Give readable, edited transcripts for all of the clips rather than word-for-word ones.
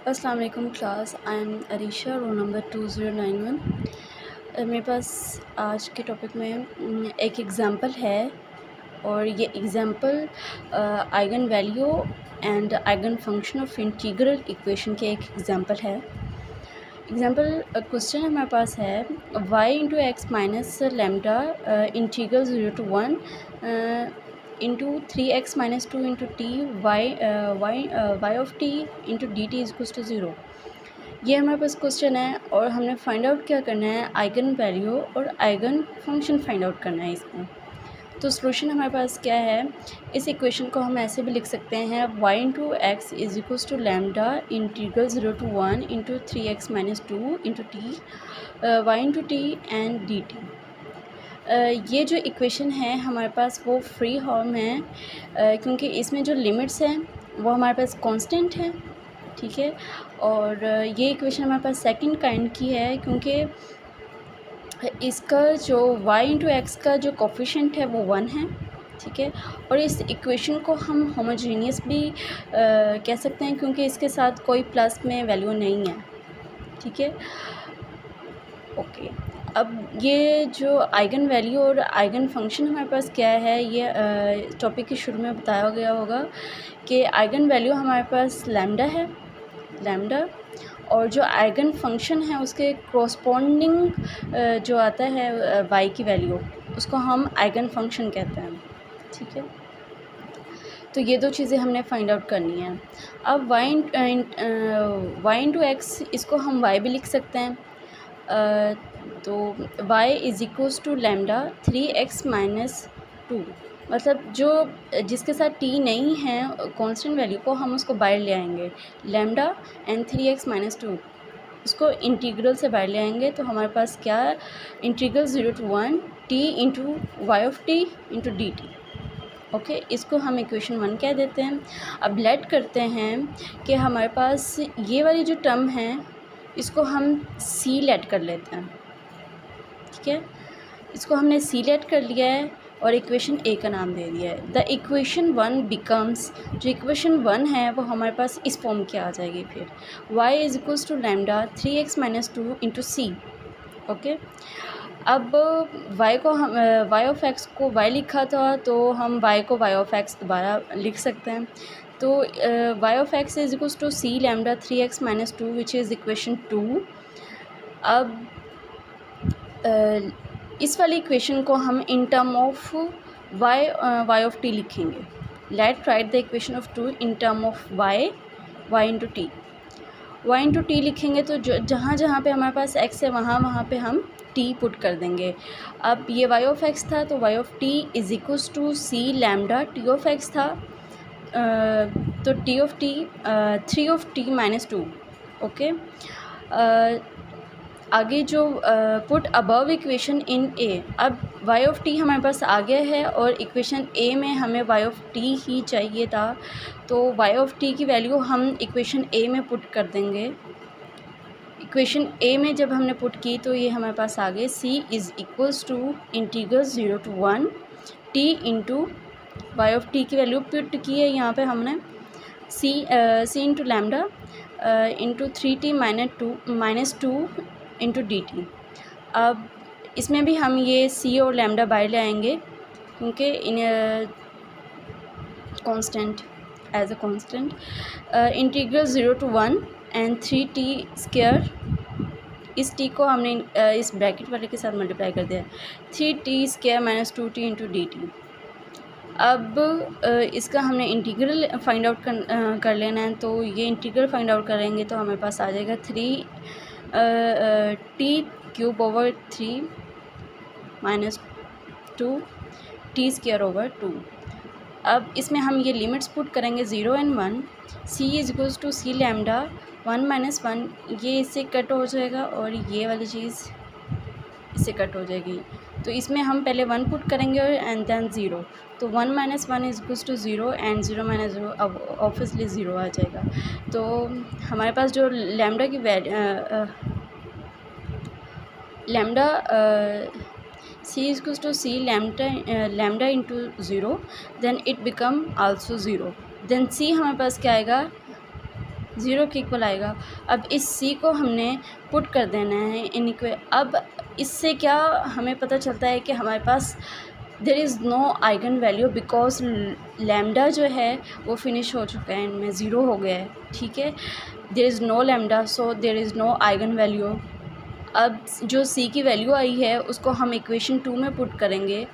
अस्सलाम वालेकुम class. I am Arisha, roll number 2091। मेरे पास आज के टॉपिक में एक एग्ज़ाम्पल है और ये example eigen value and eigen function of integral equation के एक एग्ज़ाम्पल है। एग्ज़ाम्पल क्वेश्चन हमारे पास है y into x minus lambda integral 0 to 1 into 3x minus 2 into t y of t into d t is to 0। ये हमारे पास question है और हमने फाइंड आउट क्या करना है, आइगन वैल्यू और आइगन फंक्शन फाइंड आउट करना है इसमें। तो सॉल्यूशन हमारे पास क्या है, इस इक्वेशन को हम ऐसे भी लिख सकते हैं y into x is equals to lambda integral 0 to 1 into 3x minus 2 into t y into t and d t. ये जो इक्वेशन है हमारे पास वो फ्री फॉर्म है क्योंकि इसमें जो लिमिट्स हैं वो हमारे पास कांस्टेंट है, ठीक है। और ये इक्वेशन हमारे पास सेकंड काइंड की है क्योंकि इसका जो y इंटू एक्स का जो कोफिशिएंट है वो 1 है, ठीक है। और इस इक्वेशन को हम होमोजेनियस भी कह सकते हैं क्योंकि इसके साथ कोई प्लस में वैल्यू नहीं है, ठीक है। ओके, अब ये जो आइगन वैल्यू और आइगन फंक्शन हमारे पास क्या है, ये टॉपिक के शुरू में बताया गया होगा कि आइगन वैल्यू हमारे पास लैम्डा है, लैम्डा, और जो आइगन फंक्शन है उसके कोरस्पॉन्डिंग जो आता है वाई की वैल्यू, उसको हम आइगन फंक्शन कहते हैं, ठीक है। तो ये दो चीज़ें हमने फाइंड आउट करनी है। अब वाई इंटू एक्स, इसको हम वाई भी लिख सकते हैं। तो y is equals to lambda 3x minus 2, मतलब जो जिसके साथ t नहीं है कांस्टेंट वैल्यू को हम उसको बाहर ले आएंगे, लैम्डा एंड 3x माइनस 2, उसको इंटीग्रल से बाहर ले आएंगे। तो हमारे पास क्या है, integral 0 to 1 t into y of t into d t. Okay, इसको हम इक्वेशन 1 कह देते हैं। अब लेट करते हैं कि हमारे पास ये वाली जो टर्म है इसको हम सी लेट कर लेते हैं, ठीक है। इसको हमने सी लेट कर लिया है और इक्वेशन ए का नाम दे दिया है। द इक्वेशन 1 बिकम्स, जो इक्वेशन 1 है वो हमारे पास इस फॉर्म की आ जाएगी फिर, y is equals to lambda 3x minus 2 into c. Okay, अब y को हम y ऑफ एक्स को y लिखा था तो हम y को y ऑफ एक्स दोबारा लिख सकते हैं। तो y of x is equals to c lambda 3x minus 2 which is equation 2। अब इस वाली इक्वेशन को हम in term of y of t लिखेंगे। Let write the equation of 2 in term of y into t. y into t लिखेंगे तो जहाँ जहाँ पे हमारे पास x है वहाँ पे हम t पुट कर देंगे। अब ये y ऑफ x था तो y of t is equals to c lambda t of x था, तो t of t 3 of t minus 2। Okay, आगे जो put above equation in A, अब y ऑफ टी हमारे पास आ गया है और इक्वेशन ए में हमें y ऑफ टी ही चाहिए था, तो y ऑफ टी की वैल्यू हम इक्वेशन ए में पुट कर देंगे। इक्वेशन ए में जब हमने पुट की तो ये हमारे पास आ गए c is equals to integral 0 to 1 t into y of t की वैल्यू पुट की है यहाँ पे हमने, c into lambda into 3t minus 2 into d t. अब इसमें भी हम ये c और लैम्डा बाहर ले आएंगे क्योंकि इन constant as a constant. Integral 0 to 1 and 3t square, इस t को हमने इस ब्रैकेट वाले के साथ मल्टीप्लाई कर दिया, 3t square minus 2t into d t. अब इसका हमने इंटीग्रल फाइंड आउट कर लेना है, तो ये इंटीग्रल फाइंड आउट करेंगे तो हमारे पास आ जाएगा 3 T cube over 3 minus 2 T square over 2। अब इसमें हम ये लिमिट्स पुट करेंगे 0 and 1, c is equals to c lambda 1 minus 1, ये इससे कट हो जाएगा और ये वाली चीज़ इससे कट हो जाएगी। तो इसमें हम पहले 1 पुट करेंगे और एंड देन 0, तो 1 minus 1 is equals to 0 and 0 minus 0 अब ऑब्वियसली 0 आ जाएगा। तो हमारे पास जो लैम्डा की lambda c is equals to c lambda into 0, then it become also 0, then c हमारे पास क्या आएगा, ज़ीरो के इक्वल आएगा। अब इस सी को हमने पुट कर देना है इन अब इससे क्या हमें पता चलता है कि हमारे पास there is no eigen value because lambda जो है वो फिनिश हो चुका है, इनमें ज़ीरो हो गया है, ठीक है। There is no lambda so there is no eigen value. अब जो सी की वैल्यू आई है उसको हम इक्वेशन 2 में पुट करेंगे,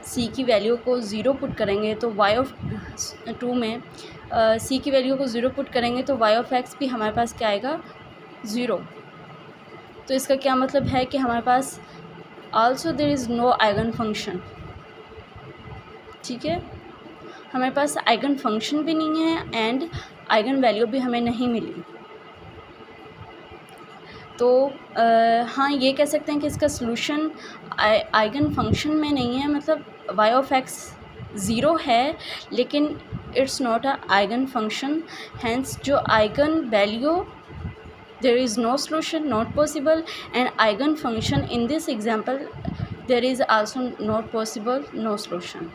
सी की वैल्यू को ज़ीरो पुट करेंगे तो y ऑफ 2 में सी की वैल्यू को ज़ीरो पुट करेंगे तो y ऑफ x भी हमारे पास क्या आएगा, ज़ीरो। तो इसका क्या मतलब है कि हमारे पास also there is no eigen function, ठीक है। हमारे पास आइगन फंक्शन भी नहीं है एंड आइगन वैल्यू भी हमें नहीं मिली। तो हाँ, ये कह सकते हैं कि इसका सलूशन आइगन फंक्शन में नहीं है, मतलब y ऑफ x ज़ीरो है लेकिन it's not a eigen function, hence जो eigen value there is no solution, not possible, and eigen function in this example there is also not possible, no solution.